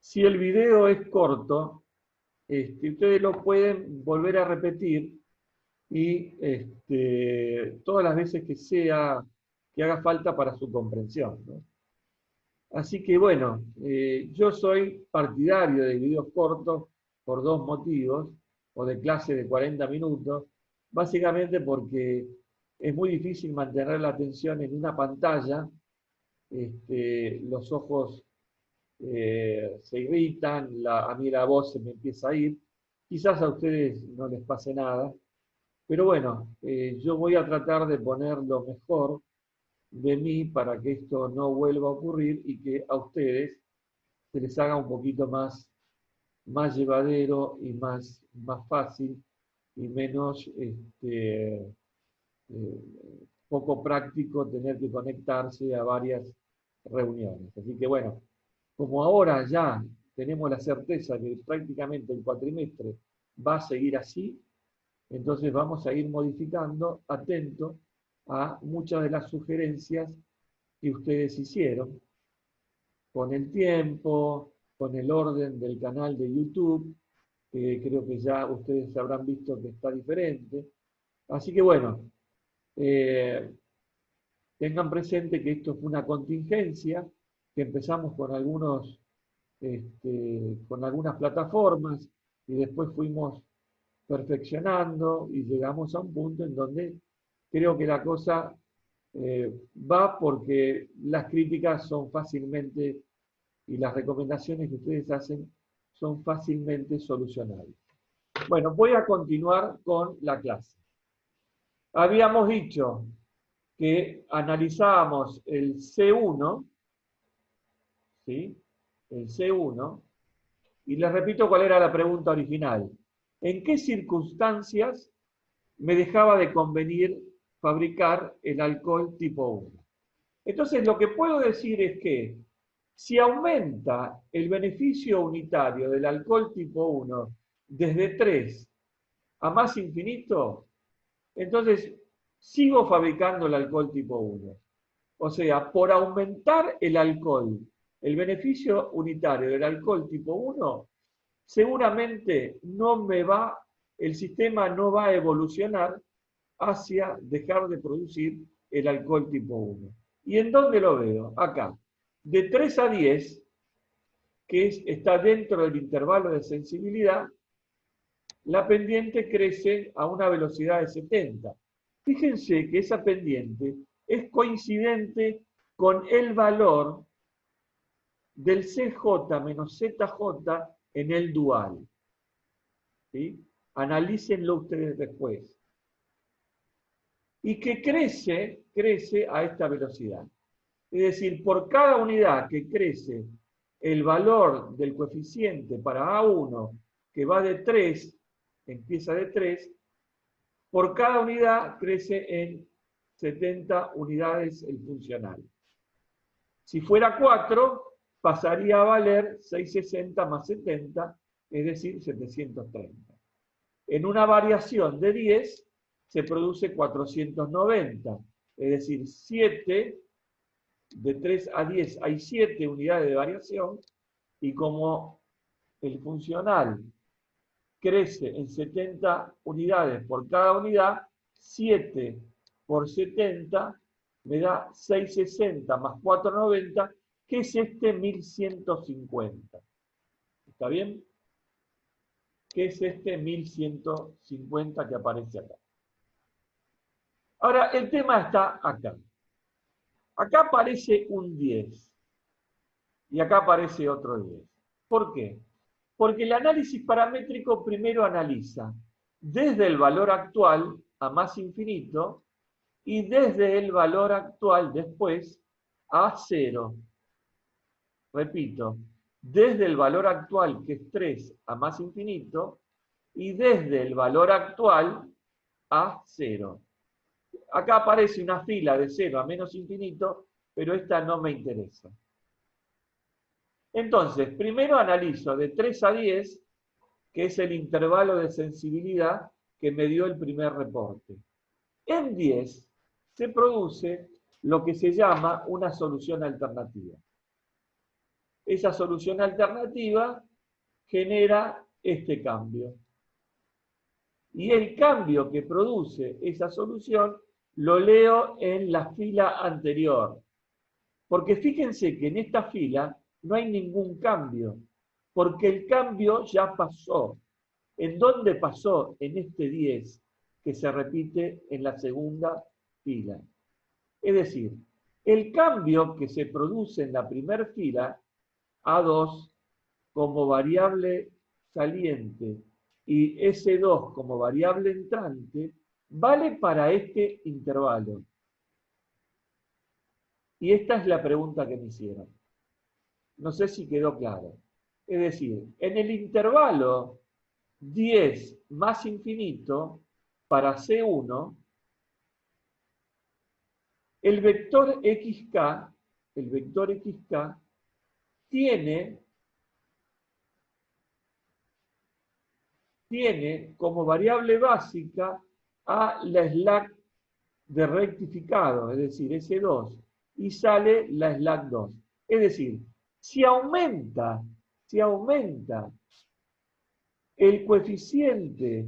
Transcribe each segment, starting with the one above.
Si el video es corto, ustedes lo pueden volver a repetir y todas las veces que haga falta para su comprensión, ¿no? Así que bueno, yo soy partidario de videos cortos por dos motivos, o de clase de 40 minutos, básicamente porque es muy difícil mantener la atención en una pantalla, los ojos se irritan, a mí la voz se me empieza a ir, quizás a ustedes no les pase nada, pero bueno, yo voy a tratar de poner lo mejor de mí para que esto no vuelva a ocurrir y que a ustedes se les haga un poquito más llevadero y más fácil y menos poco práctico tener que conectarse a varias reuniones. Así que bueno, como ahora ya tenemos la certeza que prácticamente el cuatrimestre va a seguir así, entonces vamos a ir modificando, atento a muchas de las sugerencias que ustedes hicieron, con el tiempo, con el orden del canal de YouTube, que creo que ya ustedes habrán visto que está diferente. Así que bueno, tengan presente que esto fue una contingencia, que empezamos con con algunas plataformas y después fuimos perfeccionando y llegamos a un punto en donde creo que la cosa va porque las críticas son fácilmente y las recomendaciones que ustedes hacen son fácilmente solucionables. Bueno, voy a continuar con la clase. Habíamos dicho que analizábamos el C1, ¿sí? El C1, y les repito cuál era la pregunta original. ¿En qué circunstancias me dejaba de convenir fabricar el alcohol tipo 1? Entonces, lo que puedo decir es que si aumenta el beneficio unitario del alcohol tipo 1 desde 3 a más infinito, entonces sigo fabricando el alcohol tipo 1. O sea, por aumentar el alcohol, el beneficio unitario del alcohol tipo 1, seguramente el sistema no va a evolucionar hacia dejar de producir el alcohol tipo 1. ¿Y en dónde lo veo? Acá. De 3 a 10, está dentro del intervalo de sensibilidad, la pendiente crece a una velocidad de 70. Fíjense que esa pendiente es coincidente con el valor del CJ menos ZJ en el dual. ¿Sí? Analícenlo ustedes después. Y que crece a esta velocidad. Es decir, por cada unidad que crece el valor del coeficiente para A1, que va de 3, empieza de 3, por cada unidad crece en 70 unidades el funcional. Si fuera 4, pasaría a valer 660 más 70, es decir, 730. En una variación de 10 se produce 490, es decir, 7, de 3 a 10 hay 7 unidades de variación, y como el funcional crece en 70 unidades por cada unidad, 7 por 70 me da 660 más 490, que es 1150. ¿Está bien? Que es 1150 que aparece acá. Ahora, el tema está acá. Acá aparece un 10 y acá aparece otro 10. ¿Por qué? Porque el análisis paramétrico primero analiza desde el valor actual a más infinito y desde el valor actual después a 0. Repito, desde el valor actual, que es 3, a más infinito, y desde el valor actual a 0. Acá aparece una fila de 0 a menos infinito, pero esta no me interesa. Entonces, primero analizo de 3 a 10, que es el intervalo de sensibilidad que me dio el primer reporte. En 10 se produce lo que se llama una solución alternativa. esa solución alternativa genera este cambio. Y el cambio que produce esa solución lo leo en la fila anterior. Porque fíjense que en esta fila no hay ningún cambio, porque el cambio ya pasó. ¿En dónde pasó? En este 10, que se repite en la segunda fila. Es decir, el cambio que se produce en la primera fila, A2 como variable saliente y S2 como variable entrante, vale para este intervalo. Y esta es la pregunta que me hicieron. No sé si quedó claro. Es decir, en el intervalo 10 más infinito para C1, el vector xk tiene como variable básica a la slack de rectificado, es decir, S2, y sale la slack 2. Es decir, si aumenta el coeficiente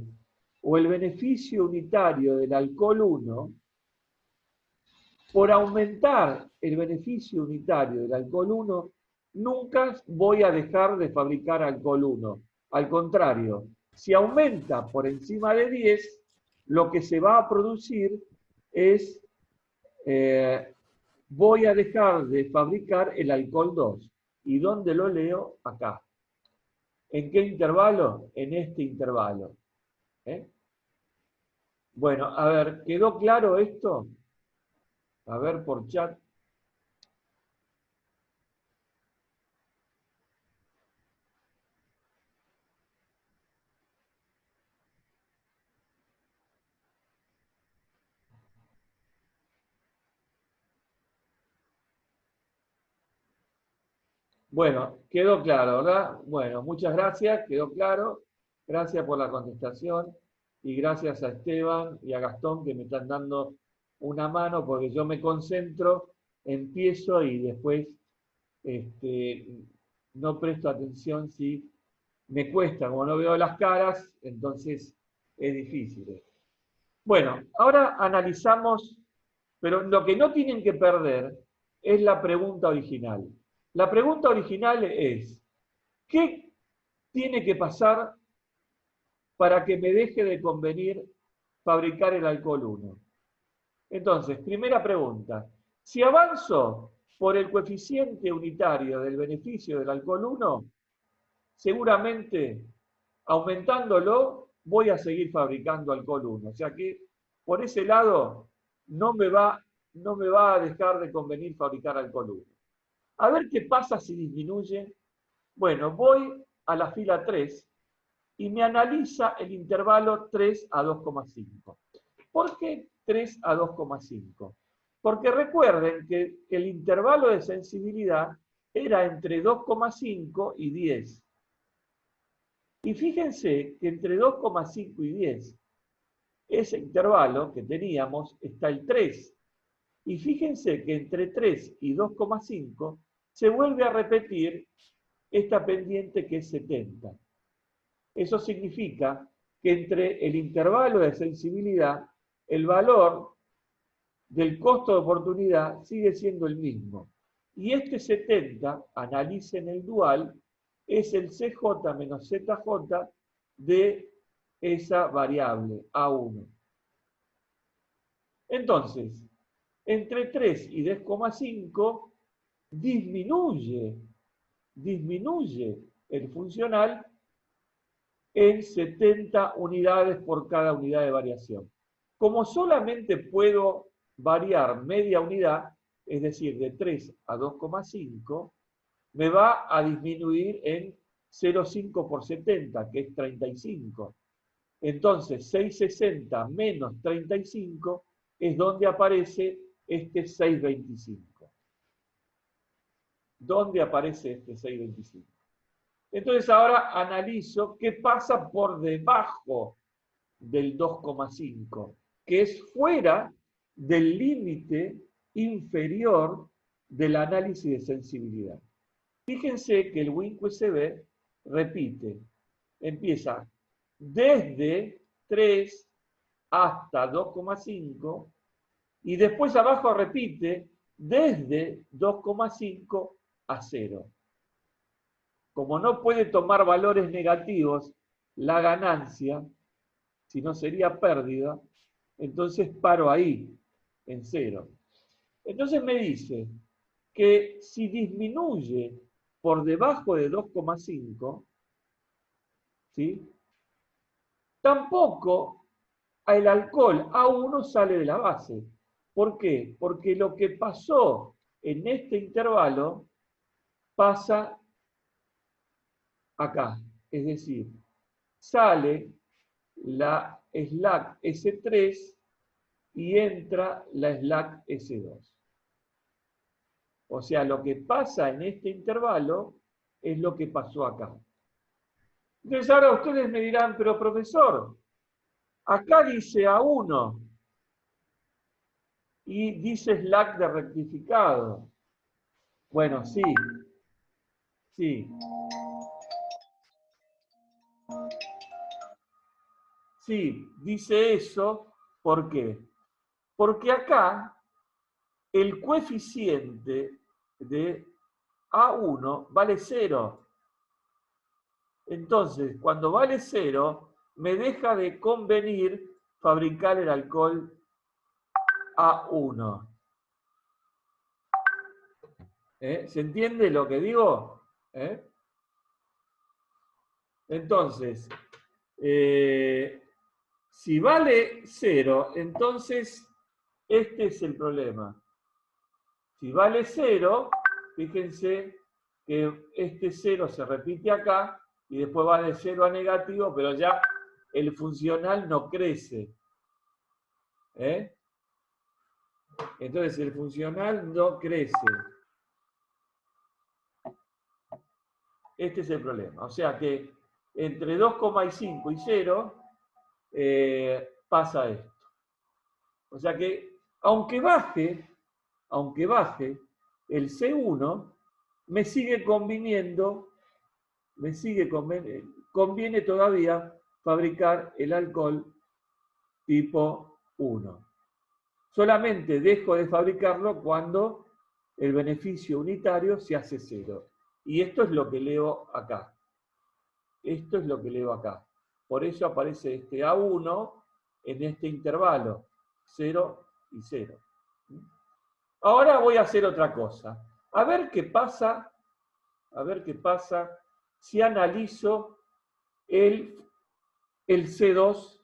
o el beneficio unitario del alcohol 1, por aumentar el beneficio unitario del alcohol 1, nunca voy a dejar de fabricar alcohol 1. Al contrario, si aumenta por encima de 10, lo que se va a producir es, voy a dejar de fabricar el alcohol 2. ¿Y dónde lo leo? Acá. ¿En qué intervalo? En este intervalo. Bueno, a ver, ¿quedó claro esto? A ver por chat. Bueno, quedó claro, ¿verdad? Bueno, muchas gracias, quedó claro. Gracias por la contestación y gracias a Esteban y a Gastón que me están dando una mano porque yo me concentro, empiezo y después no presto atención si me cuesta, como no veo las caras, entonces es difícil. Bueno, ahora analizamos, pero lo que no tienen que perder es la pregunta original. La pregunta original es, ¿qué tiene que pasar para que me deje de convenir fabricar el alcohol 1? Entonces, primera pregunta, si avanzo por el coeficiente unitario del beneficio del alcohol 1, seguramente aumentándolo voy a seguir fabricando alcohol 1. O sea que por ese lado no me va a dejar de convenir fabricar alcohol 1. A ver qué pasa si disminuye. Bueno, voy a la fila 3 y me analiza el intervalo 3 a 2,5. ¿Por qué 3 a 2,5? Porque recuerden que el intervalo de sensibilidad era entre 2,5 y 10. Y fíjense que entre 2,5 y 10, ese intervalo que teníamos está el 3. Y fíjense que entre 3 y 2,5 se vuelve a repetir esta pendiente que es 70. Eso significa que entre el intervalo de sensibilidad, el valor del costo de oportunidad sigue siendo el mismo. Y este 70, analicen el dual, es el CJ menos ZJ de esa variable, A1. Entonces, entre 3 y 10,5 disminuye el funcional en 70 unidades por cada unidad de variación. Como solamente puedo variar media unidad, es decir, de 3 a 2,5, me va a disminuir en 0,5 por 70, que es 35. Entonces, 660 menos 35 es donde aparece este 625. ¿Dónde aparece este 625? Entonces ahora analizo qué pasa por debajo del 2,5, que es fuera del límite inferior del análisis de sensibilidad. Fíjense que el WinQSB repite, empieza desde 3 hasta 2,5 y después abajo repite desde 2,5 a 0. Como no puede tomar valores negativos la ganancia, si no sería pérdida, entonces paro ahí, en 0. Entonces me dice que si disminuye por debajo de 2,5, ¿sí? Tampoco el alcohol A1 sale de la base. ¿Por qué? Porque lo que pasó en este intervalo pasa acá. Es decir, sale la slack S3 y entra la slack S2. O sea, lo que pasa en este intervalo es lo que pasó acá. Entonces ahora ustedes me dirán, pero profesor, acá dice A1 y dice slack de rectificado. Bueno, sí, sí. Sí, dice eso, ¿por qué? Porque acá el coeficiente de A1 vale 0. Entonces, cuando vale 0, me deja de convenir fabricar el alcohol A1. ¿Se entiende lo que digo? Entonces, si vale 0, entonces este es el problema. Si vale 0, fíjense que este 0 se repite acá y después va de 0 a negativo, pero ya el funcional no crece. Entonces el funcional no crece. Este es el problema. O sea que entre 2,5 y 0 pasa esto. O sea que aunque baje el C1, me sigue conviniendo, conviene todavía fabricar el alcohol tipo 1. Solamente dejo de fabricarlo cuando el beneficio unitario se hace 0. Y esto es lo que leo acá. Esto es lo que leo acá. Por eso aparece este A1 en este intervalo, 0 y 0. Ahora voy a hacer otra cosa. A ver qué pasa si analizo el C2.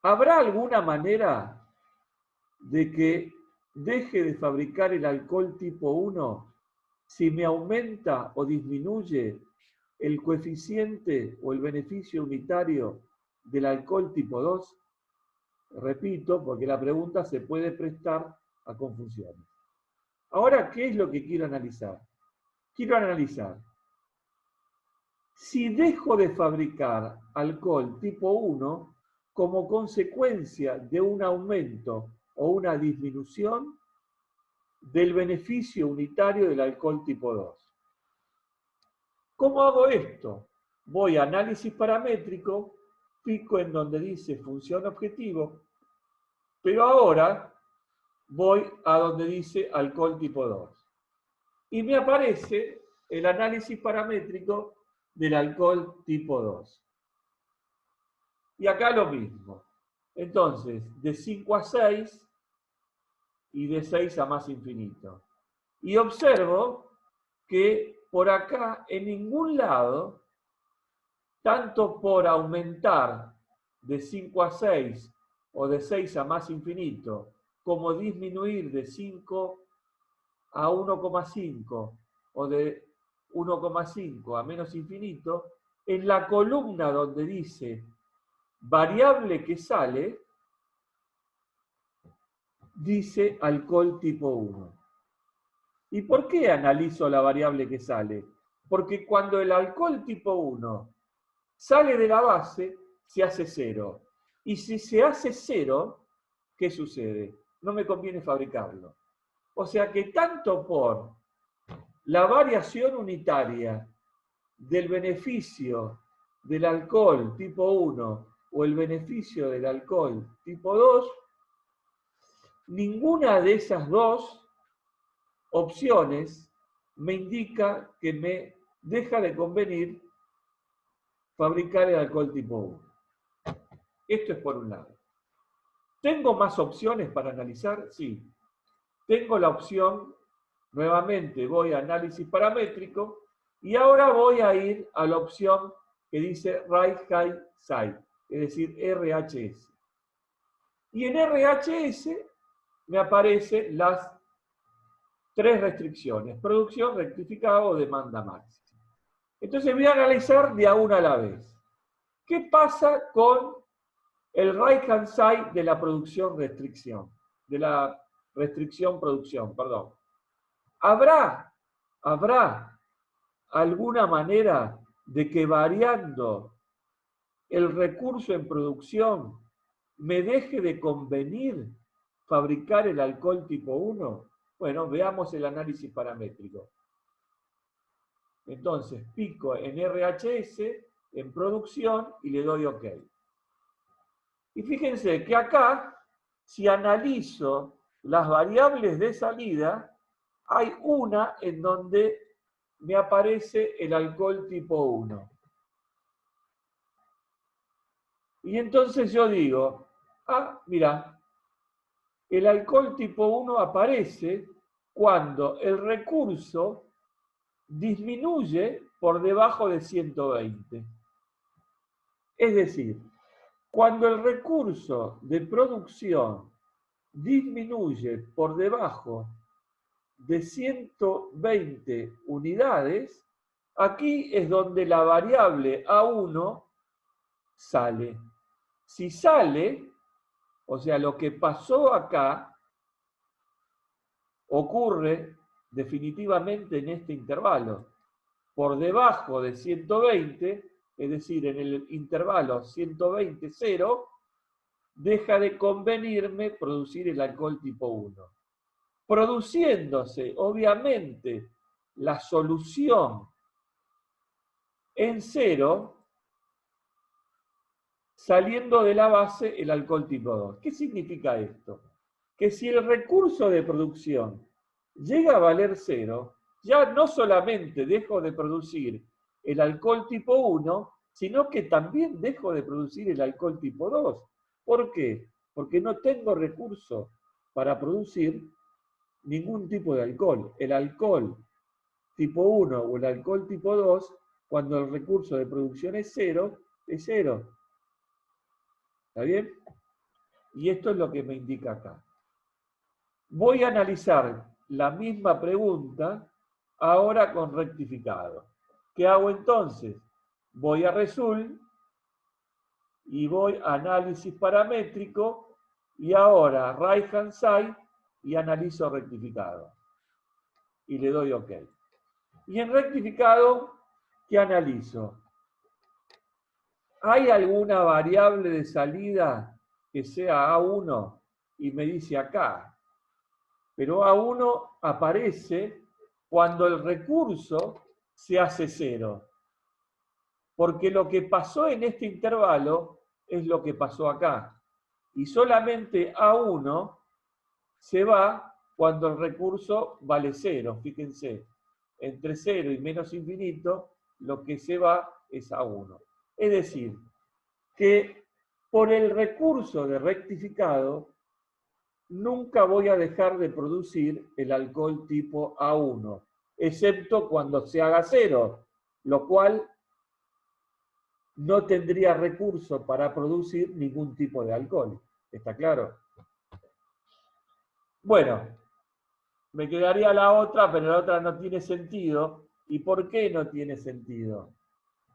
¿Habrá alguna manera de que deje de fabricar el alcohol tipo 1 si me aumenta o disminuye el coeficiente o el beneficio unitario del alcohol tipo 2? Repito, porque la pregunta se puede prestar a confusiones. Ahora, ¿qué es lo que quiero analizar? Quiero analizar si dejo de fabricar alcohol tipo 1 como consecuencia de un aumento o una disminución del beneficio unitario del alcohol tipo 2. ¿Cómo hago esto? Voy a análisis paramétrico, pico en donde dice función objetivo, pero ahora voy a donde dice alcohol tipo 2. Y me aparece el análisis paramétrico del alcohol tipo 2. Y acá lo mismo. Entonces, de 5 a 6 y de 6 a más infinito. Y observo que por acá, en ningún lado, tanto por aumentar de 5 a 6 o de 6 a más infinito, como disminuir de 5 a 1,5 o de 1,5 a menos infinito, en la columna donde dice variable que sale, dice alcohol tipo 1. ¿Y por qué analizo la variable que sale? Porque cuando el alcohol tipo 1 sale de la base, se hace 0. Y si se hace 0, ¿qué sucede? No me conviene fabricarlo. O sea que tanto por la variación unitaria del beneficio del alcohol tipo 1 o el beneficio del alcohol tipo 2, ninguna de esas dos opciones me indica que me deja de convenir fabricar el alcohol tipo 1. Esto es por un lado. ¿Tengo más opciones para analizar? Sí. Tengo la opción, nuevamente voy a análisis paramétrico, y ahora voy a ir a la opción que dice Right Hand Side, es decir, RHS. Y en RHS me aparecen las tres restricciones: producción, rectificado o demanda máxima. Entonces voy a analizar de a una a la vez. ¿Qué pasa con el right hand side de la producción restricción? De la restricción producción, perdón. ¿Habrá alguna manera de que variando el recurso en producción me deje de convenir fabricar el alcohol tipo 1? Bueno, veamos el análisis paramétrico. Entonces, pico en RHS, en producción, y le doy OK. Y fíjense que acá, si analizo las variables de salida, hay una en donde me aparece el alcohol tipo 1. Y entonces yo digo, mira, el alcohol tipo 1 aparece cuando el recurso disminuye por debajo de 120. Es decir, cuando el recurso de producción disminuye por debajo de 120 unidades, aquí es donde la variable A1 sale. Si sale, o sea, lo que pasó acá ocurre definitivamente en este intervalo. Por debajo de 120, es decir, en el intervalo 120-0, deja de convenirme producir el alcohol tipo 1. Produciéndose, obviamente, la solución en 0, saliendo de la base el alcohol tipo 2. ¿Qué significa esto? Que si el recurso de producción llega a valer 0, ya no solamente dejo de producir el alcohol tipo 1, sino que también dejo de producir el alcohol tipo 2. ¿Por qué? Porque no tengo recurso para producir ningún tipo de alcohol. El alcohol tipo 1 o el alcohol tipo 2, cuando el recurso de producción es 0, es 0. ¿Está bien? Y esto es lo que me indica acá. Voy a analizar la misma pregunta ahora con rectificado. ¿Qué hago entonces? Voy a Result y voy a análisis paramétrico y ahora right hand side y analizo rectificado. Y le doy OK. Y en rectificado, ¿qué analizo? ¿Hay alguna variable de salida que sea A1? Y me dice acá. Pero A1 aparece cuando el recurso se hace 0. Porque lo que pasó en este intervalo es lo que pasó acá. Y solamente A1 se va cuando el recurso vale 0. Fíjense, entre 0 y menos infinito, lo que se va es A1. Es decir, que por el recurso de rectificado, nunca voy a dejar de producir el alcohol tipo A1, excepto cuando se haga 0, lo cual no tendría recurso para producir ningún tipo de alcohol. ¿Está claro? Bueno, me quedaría la otra, pero la otra no tiene sentido. ¿Y por qué no tiene sentido?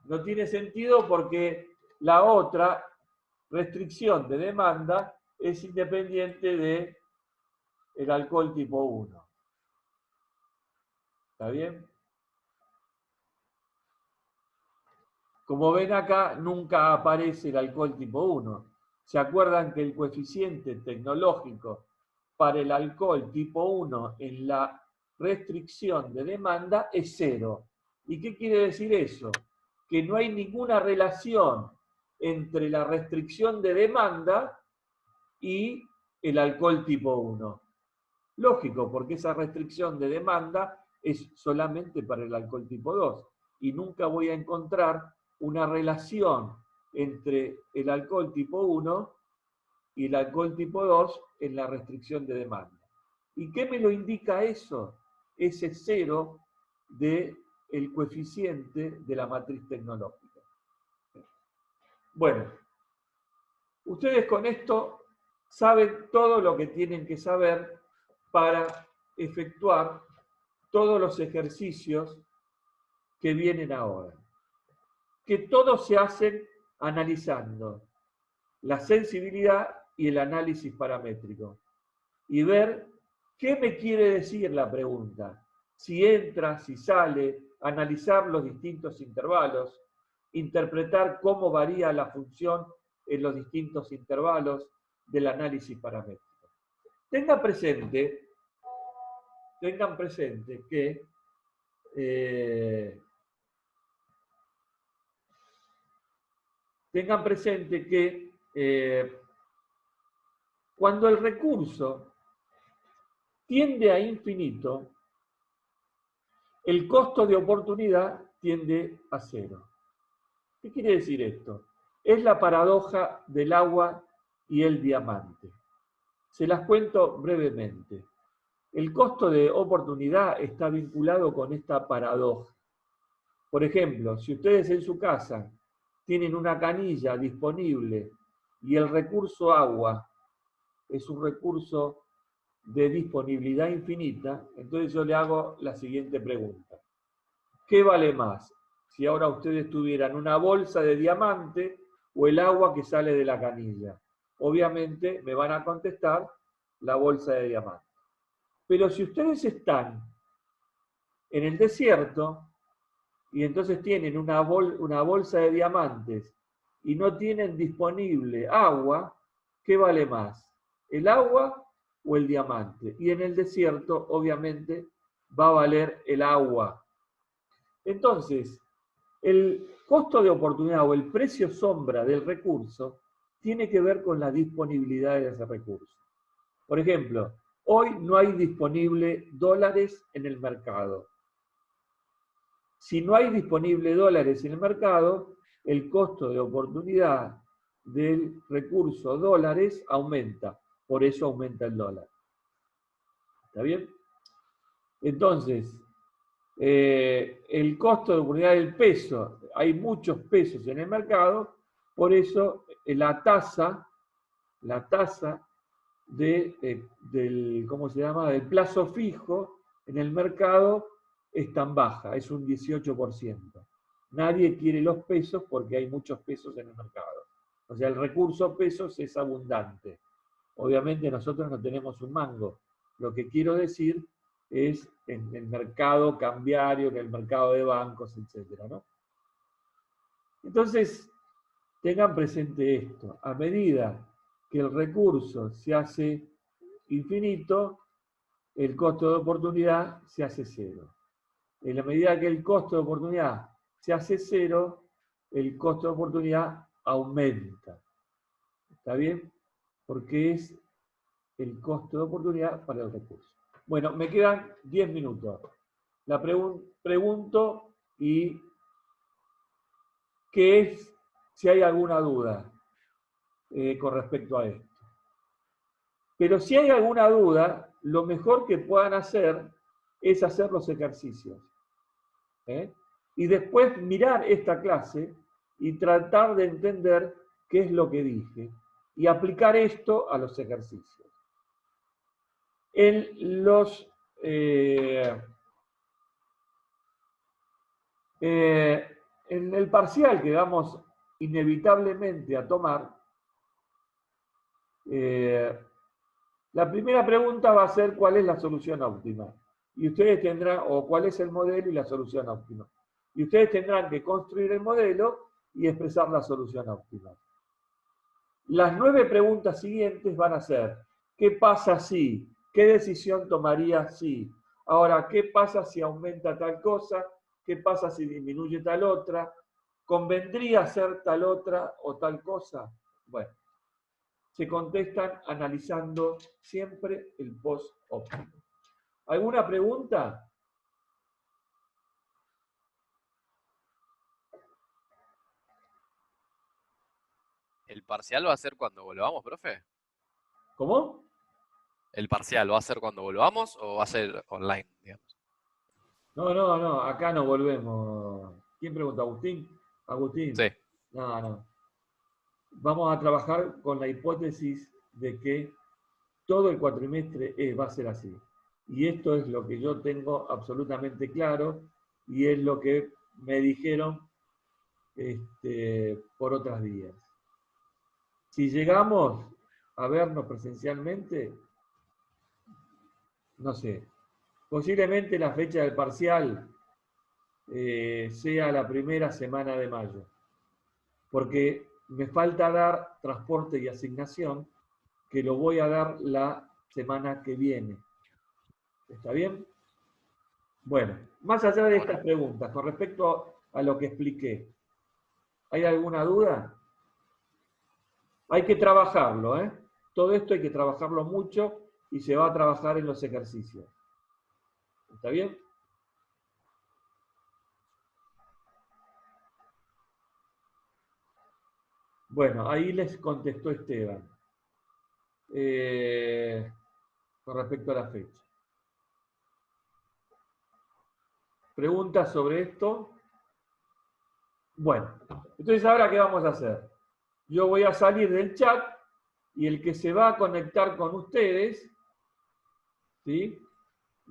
No tiene sentido porque la otra restricción de demanda es independiente de el alcohol tipo 1. ¿Está bien? Como ven acá, nunca aparece el alcohol tipo 1. ¿Se acuerdan que el coeficiente tecnológico para el alcohol tipo 1 en la restricción de demanda es 0. ¿Y qué quiere decir eso? Que no hay ninguna relación entre la restricción de demanda y el alcohol tipo 1. Lógico, porque esa restricción de demanda es solamente para el alcohol tipo 2 y nunca voy a encontrar una relación entre el alcohol tipo 1 y el alcohol tipo 2 en la restricción de demanda. ¿Y qué me lo indica eso? Ese 0 del coeficiente de la matriz tecnológica. Bueno, ustedes con esto saben todo lo que tienen que saber para efectuar todos los ejercicios que vienen ahora. Que todos se hacen analizando la sensibilidad y el análisis paramétrico. Y ver qué me quiere decir la pregunta. Si entra, si sale, analizar los distintos intervalos, interpretar cómo varía la función en los distintos intervalos del análisis paramétrico. Tengan presente que cuando el recurso tiende a infinito, el costo de oportunidad tiende a 0. ¿Qué quiere decir esto? Es la paradoja del agua y el diamante. Se las cuento brevemente. El costo de oportunidad está vinculado con esta paradoja. Por ejemplo, si ustedes en su casa tienen una canilla disponible y el recurso agua es un recurso de disponibilidad infinita, entonces yo le hago la siguiente pregunta. ¿Qué vale más? Si ahora ustedes tuvieran una bolsa de diamante o el agua que sale de la canilla. Obviamente me van a contestar la bolsa de diamante. Pero si ustedes están en el desierto y entonces tienen una bolsa de diamantes y no tienen disponible agua, ¿qué vale más? ¿El agua o el diamante? Y en el desierto, obviamente, va a valer el agua. Entonces, el costo de oportunidad o el precio sombra del recurso tiene que ver con la disponibilidad de ese recurso. Por ejemplo, hoy no hay disponible dólares en el mercado. Si no hay disponible dólares en el mercado, el costo de oportunidad del recurso dólares aumenta. Por eso aumenta el dólar. ¿Está bien? Entonces, el costo de oportunidad del peso, hay muchos pesos en el mercado, por eso la tasa del plazo fijo en el mercado es tan baja, es un 18%. Nadie quiere los pesos porque hay muchos pesos en el mercado. O sea, el recurso pesos es abundante. Obviamente nosotros no tenemos un mango. Lo que quiero decir es en el mercado cambiario, en el mercado de bancos, etc., ¿no? Entonces, tengan presente esto. A medida que el recurso se hace infinito, el costo de oportunidad se hace 0. En la medida que el costo de oportunidad se hace 0, el costo de oportunidad aumenta. ¿Está bien? Porque es el costo de oportunidad para el recurso. Bueno, me quedan 10 minutos. La pregunto y ¿qué es si hay alguna duda con respecto a esto? Pero si hay alguna duda, lo mejor que puedan hacer es hacer los ejercicios. Y después mirar esta clase y tratar de entender qué es lo que dije y aplicar esto a los ejercicios. En el parcial que vamos inevitablemente a tomar, la primera pregunta va a ser ¿cuál es la solución óptima? Y ustedes tendrán, o cuál es el modelo y la solución óptima. Y ustedes tendrán que construir el modelo y expresar la solución óptima. Las 9 preguntas siguientes van a ser ¿Qué pasa si? ¿Qué decisión tomaría si? Ahora, ¿qué pasa si aumenta tal cosa? ¿Qué pasa si disminuye tal otra? ¿Convendría hacer tal otra o tal cosa? Bueno, se contestan analizando siempre el post óptimo. ¿Alguna pregunta? ¿El parcial va a ser cuando volvamos, profe? ¿Cómo? ¿El parcial va a ser cuando volvamos o va a ser online, digamos? No, acá no volvemos. ¿Quién pregunta? ¿Agustín? Sí. Agustín. No. Vamos a trabajar con la hipótesis de que todo el cuatrimestre va a ser así. Y esto es lo que yo tengo absolutamente claro y es lo que me dijeron por otras vías. Si llegamos a vernos presencialmente, no sé, posiblemente la fecha del parcial sea la primera semana de mayo, porque me falta dar transporte y asignación, que lo voy a dar la semana que viene. ¿Está bien? Bueno, más allá de estas Bueno, preguntas, con respecto a lo que expliqué, ¿hay alguna duda? Hay que trabajarlo, ¿eh? Todo esto hay que trabajarlo mucho y se va a trabajar en los ejercicios. ¿Está bien? Bueno, ahí les contestó Esteban con respecto a la fecha. ¿Preguntas sobre esto? Bueno, entonces ahora ¿qué vamos a hacer? Yo voy a salir del chat y el que se va a conectar con ustedes, ¿sí?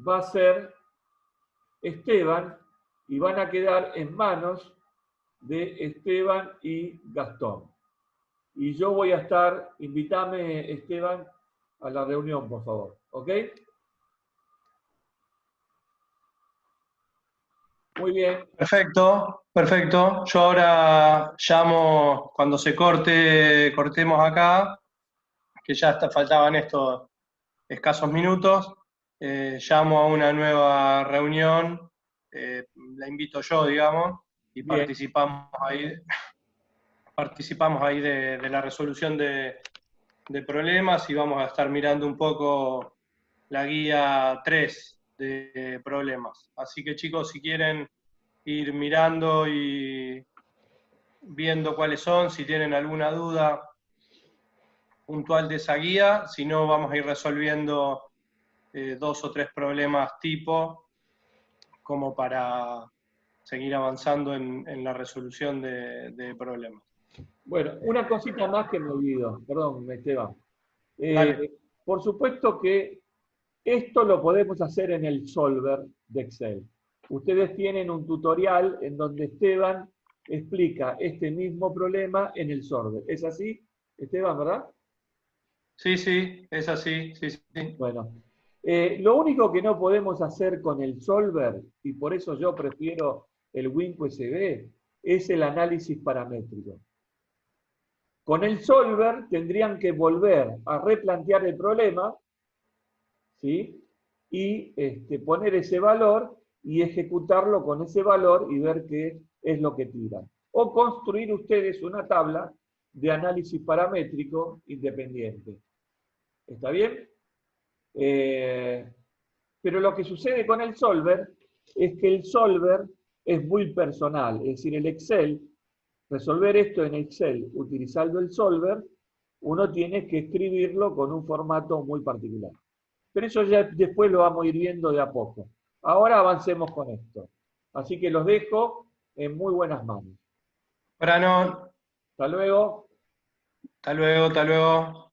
Va a ser Esteban y van a quedar en manos de Esteban y Gastón. Y yo voy a estar, invítame Esteban a la reunión, por favor, ¿ok? Muy bien. Perfecto, perfecto. Yo ahora llamo cuando se cortemos acá, que ya faltaban estos escasos minutos. Llamo a una nueva reunión, la invito yo, digamos, y Bien. participamos ahí de la resolución de problemas y vamos a estar mirando un poco la guía 3 de problemas. Así que chicos, si quieren ir mirando y viendo cuáles son, si tienen alguna duda puntual de esa guía, si no vamos a ir resolviendo 2 o 3 problemas tipo, como para seguir avanzando en la resolución de problemas. Bueno, una cosita más que me olvido, perdón, Esteban. Dale. Por supuesto que esto lo podemos hacer en el solver de Excel. Ustedes tienen un tutorial en donde Esteban explica este mismo problema en el solver. ¿Es así, Esteban, verdad? Sí, es así, sí. Bueno, lo único que no podemos hacer con el solver, y por eso yo prefiero el WinQSB, es el análisis paramétrico. Con el solver tendrían que volver a replantear el problema, ¿sí? Y poner ese valor y ejecutarlo con ese valor y ver qué es lo que tiran. O construir ustedes una tabla de análisis paramétrico independiente. ¿Está bien? Pero lo que sucede con el solver es que el solver es muy personal, es decir, el Excel, resolver esto en Excel utilizando el solver, uno tiene que escribirlo con un formato muy particular. Pero eso ya después lo vamos a ir viendo de a poco. Ahora avancemos con esto. Así que los dejo en muy buenas manos. Brano, Hasta luego. hasta luego.